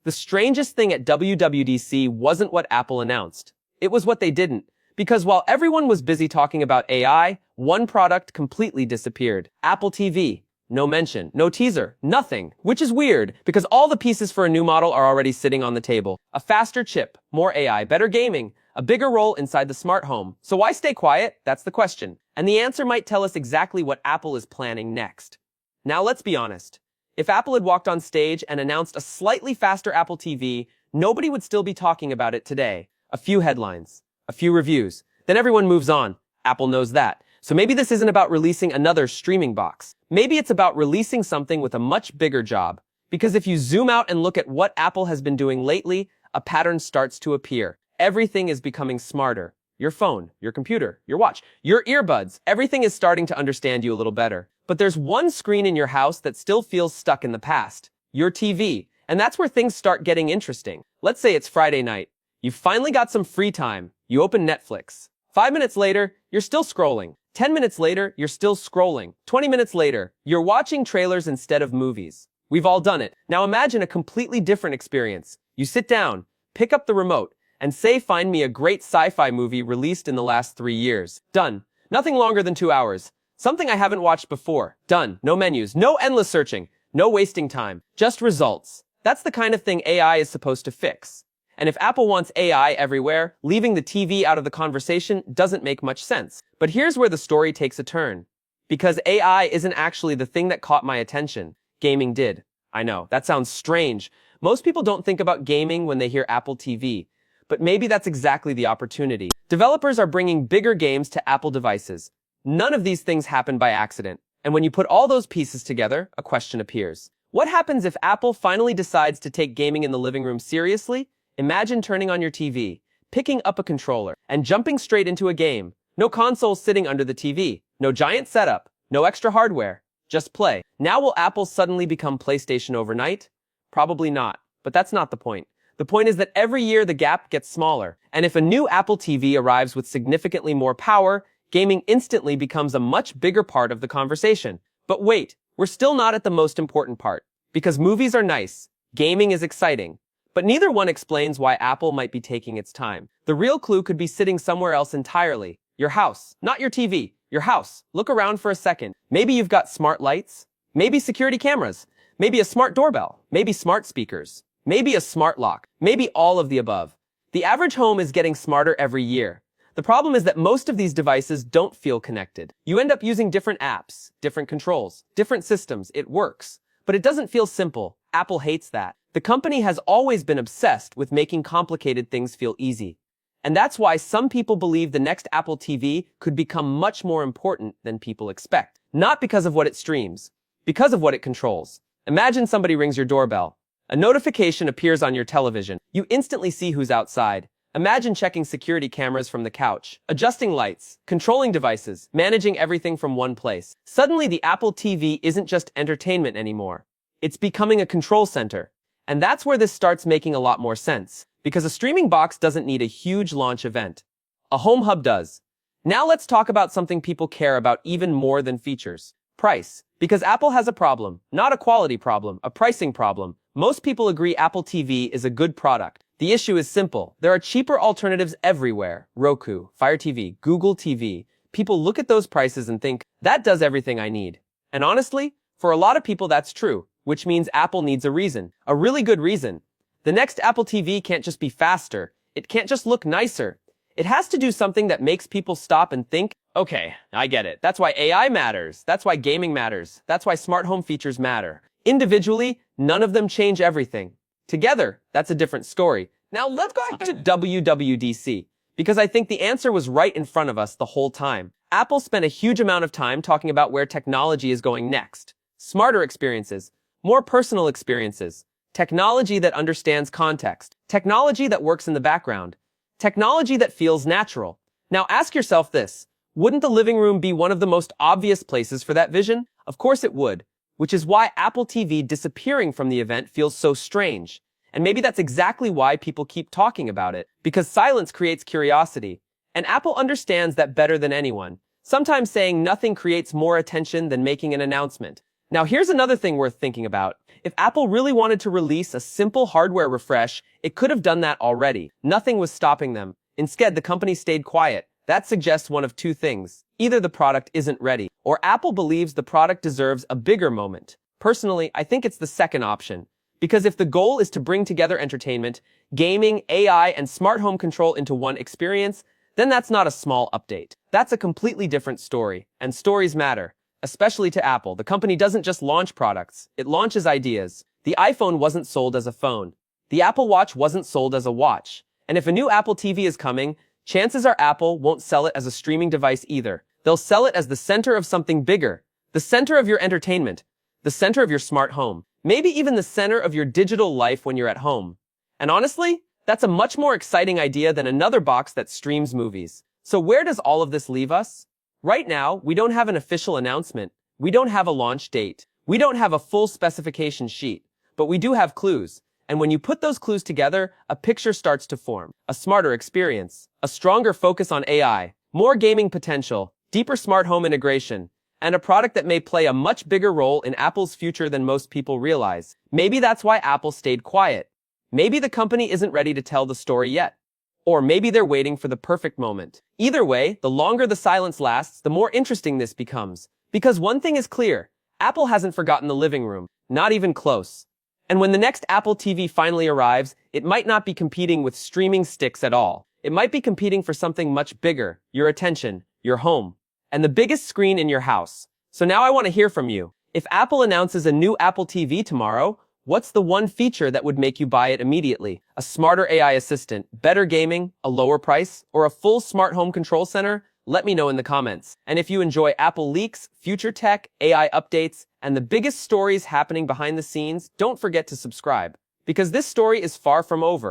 The strangest thing at WWDC wasn't what Apple announced. It was what they didn't. Because while everyone was busy talking about AI, one product completely disappeared. Apple TV. No mention, no teaser, nothing. Which is weird, because all the pieces for a new model are already sitting on the table. A faster chip, more AI, better gaming, a bigger role inside the smart home. So why stay quiet? That's the question. And the answer might tell us exactly what Apple is planning next. Now let's be honest. If Apple had walked on stage and announced a slightly faster Apple TV, nobody would still be talking about it today. A few headlines, a few reviews, then everyone moves on. Apple knows that. So maybe this isn't about releasing another streaming box. Maybe it's about releasing something with a much bigger job. Because if you zoom out and look at what Apple has been doing lately, a pattern starts to appear. Everything is becoming smarter. Your phone, your computer, your watch, your earbuds, everything is starting to understand you a little better. But there's one screen in your house that still feels stuck in the past. Your TV. And that's where things start getting interesting. Let's say it's Friday night. You've finally got some free time. You open Netflix. 5 minutes later, you're still scrolling. 10 minutes later, you're still scrolling. 20 minutes later, you're watching trailers instead of movies. We've all done it. Now imagine a completely different experience. You sit down, pick up the remote, and say, find me a great sci-fi movie released in the last 3 years. Done. Nothing longer than 2 hours. Something I haven't watched before. Done. No menus. No endless searching. No wasting time. Just results. That's the kind of thing AI is supposed to fix. And if Apple wants AI everywhere, leaving the TV out of the conversation doesn't make much sense. But here's where the story takes a turn. Because AI isn't actually the thing that caught my attention. Gaming did. I know, that sounds strange. Most people don't think about gaming when they hear Apple TV. But maybe that's exactly the opportunity. Developers are bringing bigger games to Apple devices. None of these things happen by accident. And when you put all those pieces together, a question appears. What happens if Apple finally decides to take gaming in the living room seriously? Imagine turning on your TV, picking up a controller, and jumping straight into a game. No console sitting under the TV, no giant setup, no extra hardware, just play. Now will Apple suddenly become PlayStation overnight? Probably not, but that's not the point. The point is that every year the gap gets smaller, and if a new Apple TV arrives with significantly more power, gaming instantly becomes a much bigger part of the conversation. But wait, we're still not at the most important part. Because movies are nice, gaming is exciting. But neither one explains why Apple might be taking its time. The real clue could be sitting somewhere else entirely. Your house, not your TV, your house. Look around for a second. Maybe you've got smart lights, maybe security cameras, maybe a smart doorbell, maybe smart speakers, maybe a smart lock, maybe all of the above. The average home is getting smarter every year. The problem is that most of these devices don't feel connected. You end up using different apps, different controls, different systems. It works, but it doesn't feel simple. Apple hates that. The company has always been obsessed with making complicated things feel easy. And that's why some people believe the next Apple TV could become much more important than people expect. Not because of what it streams, because of what it controls. Imagine somebody rings your doorbell. A notification appears on your television. You instantly see who's outside. Imagine checking security cameras from the couch, adjusting lights, controlling devices, managing everything from one place. Suddenly the Apple TV isn't just entertainment anymore. It's becoming a control center. And that's where this starts making a lot more sense, because a streaming box doesn't need a huge launch event. A home hub does. Now let's talk about something people care about even more than features. Price. Because Apple has a problem, not a quality problem, a pricing problem. Most people agree Apple TV is a good product. The issue is simple. There are cheaper alternatives everywhere. Roku, Fire TV, Google TV. People look at those prices and think, that does everything I need. And honestly, for a lot of people that's true. Which means Apple needs a reason. A really good reason. The next Apple TV can't just be faster. It can't just look nicer. It has to do something that makes people stop and think, okay, I get it. That's why AI matters. That's why gaming matters. That's why smart home features matter. Individually, none of them change everything. Together, that's a different story. Now let's go back to WWDC. Because I think the answer was right in front of us the whole time. Apple spent a huge amount of time talking about where technology is going next. Smarter experiences. More personal experiences. Technology that understands context. Technology that works in the background. Technology that feels natural. Now ask yourself this. Wouldn't the living room be one of the most obvious places for that vision? Of course it would. Which is why Apple TV disappearing from the event feels so strange. And maybe that's exactly why people keep talking about it. Because silence creates curiosity. And Apple understands that better than anyone. Sometimes saying nothing creates more attention than making an announcement. Now here's another thing worth thinking about. If Apple really wanted to release a simple hardware refresh, it could have done that already. Nothing was stopping them. Instead, the company stayed quiet. That suggests one of two things. Either the product isn't ready, or Apple believes the product deserves a bigger moment. Personally, I think it's the second option. Because if the goal is to bring together entertainment, gaming, AI, and smart home control into one experience, then that's not a small update. That's a completely different story. And stories matter. Especially to Apple. The company doesn't just launch products, it launches ideas. The iPhone wasn't sold as a phone. The Apple Watch wasn't sold as a watch. And if a new Apple TV is coming, chances are Apple won't sell it as a streaming device either. They'll sell it as the center of something bigger. The center of your entertainment. The center of your smart home. Maybe even the center of your digital life when you're at home. And honestly, that's a much more exciting idea than another box that streams movies. So where does all of this leave us? Right now, we don't have an official announcement. We don't have a launch date. We don't have a full specification sheet. But we do have clues. And when you put those clues together, a picture starts to form. A smarter experience. A stronger focus on AI. More gaming potential. Deeper smart home integration. And a product that may play a much bigger role in Apple's future than most people realize. Maybe that's why Apple stayed quiet. Maybe the company isn't ready to tell the story yet. Or maybe they're waiting for the perfect moment. Either way, the longer the silence lasts, the more interesting this becomes. Because one thing is clear, Apple hasn't forgotten the living room, not even close. And when the next Apple TV finally arrives, it might not be competing with streaming sticks at all. It might be competing for something much bigger, your attention, your home, and the biggest screen in your house. So now I want to hear from you. If Apple announces a new Apple TV tomorrow, what's the one feature that would make you buy it immediately? A smarter AI assistant, better gaming, a lower price, or a full smart home control center? Let me know in the comments. And if you enjoy Apple leaks, future tech, AI updates, and the biggest stories happening behind the scenes, don't forget to subscribe. Because this story is far from over.